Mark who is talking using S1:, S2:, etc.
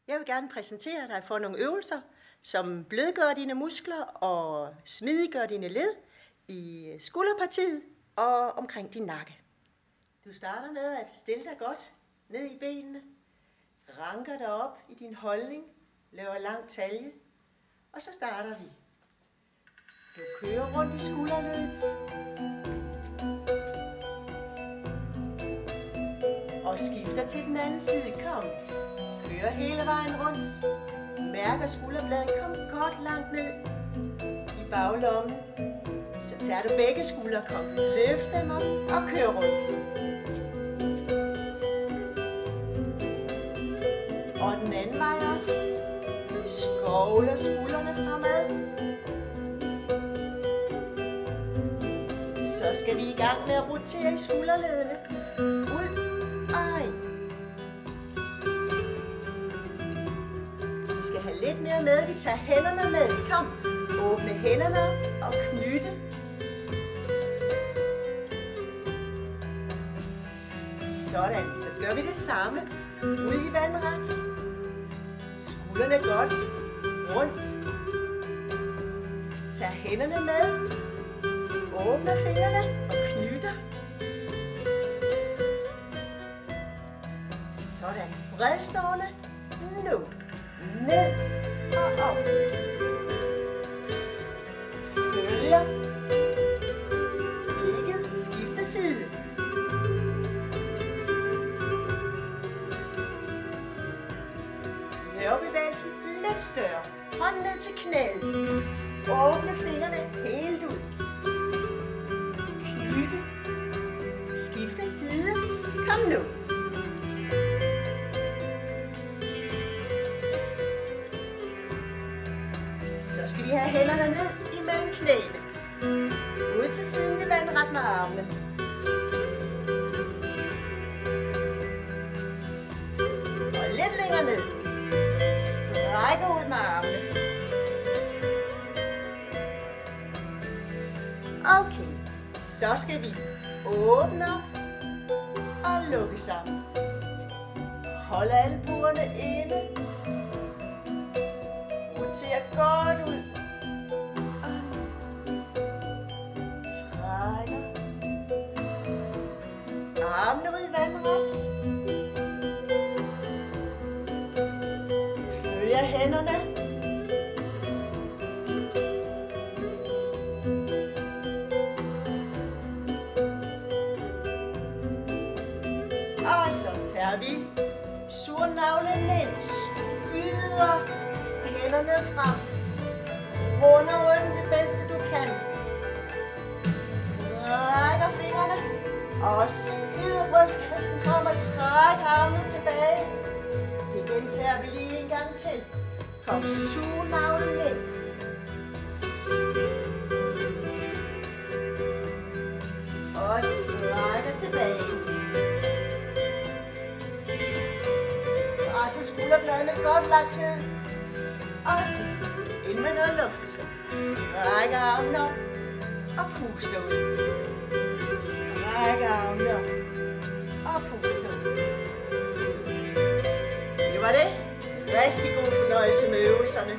S1: Jeg vil gerne præsentere dig for nogle øvelser, som blødgør dine muskler og smidiggør dine led i skulderpartiet og omkring din nakke. Du starter med at stille dig godt ned i benene, ranker dig op i din holdning, laver lang talje, og så starter vi. Du kører rundt i skulderledet og skifter til den anden side. Kom. Kør hele vejen rundt. Mærker skulderbladet. Kom godt langt ned i baglommen. Så tager du begge skuldre. Kom. Løft dem op og kør rundt. Og den anden vej også. Skovler skuldrene fremad. Så skal vi i gang med at rotere i skulderledene. Ud og ind. Vi skal have lidt mere med. Vi tager hænderne med. Kom. Åbne hænderne og knytte. Sådan. Så gør vi det samme. Ud i vandret. Skuldrene godt. Rundt. Tag hænderne med. Åbner fingrene og knytter. Sådan. Bredstående. Nu. Ned og op. Følger. Blikket. Skifter side. Lav bevægelsen lidt større. Hånden ned til knæet. Åbne fingrene helt ud. Knytte. Skifte side. Kom nu. Så skal vi have hænderne ned imellem knæene. Ud til siden i vandret med armene. Og lidt længere ned. Strækker ud med armene. Okay. Så skal vi åbne op og lukke sammen. Hold albuerne inde. Roter godt ud. Trækker. Armene ud i vandret. Følger hænderne. Og så tager vi surnavlen ind, skyder hænderne frem, runder ryggen det bedste du kan, strækker fingrene og skyder brystkassen frem og træk armene tilbage. Det gentager vi lige en gang til. Kom surnavlen ind. Og strækker tilbage. Og så skulderbladene godt langt ned. Og sidst, ind med noget luft. Strækker armene op og puster ud. Strækker armene op og puster ud. Det var det. Rigtig god fornøjelse med øvelserne.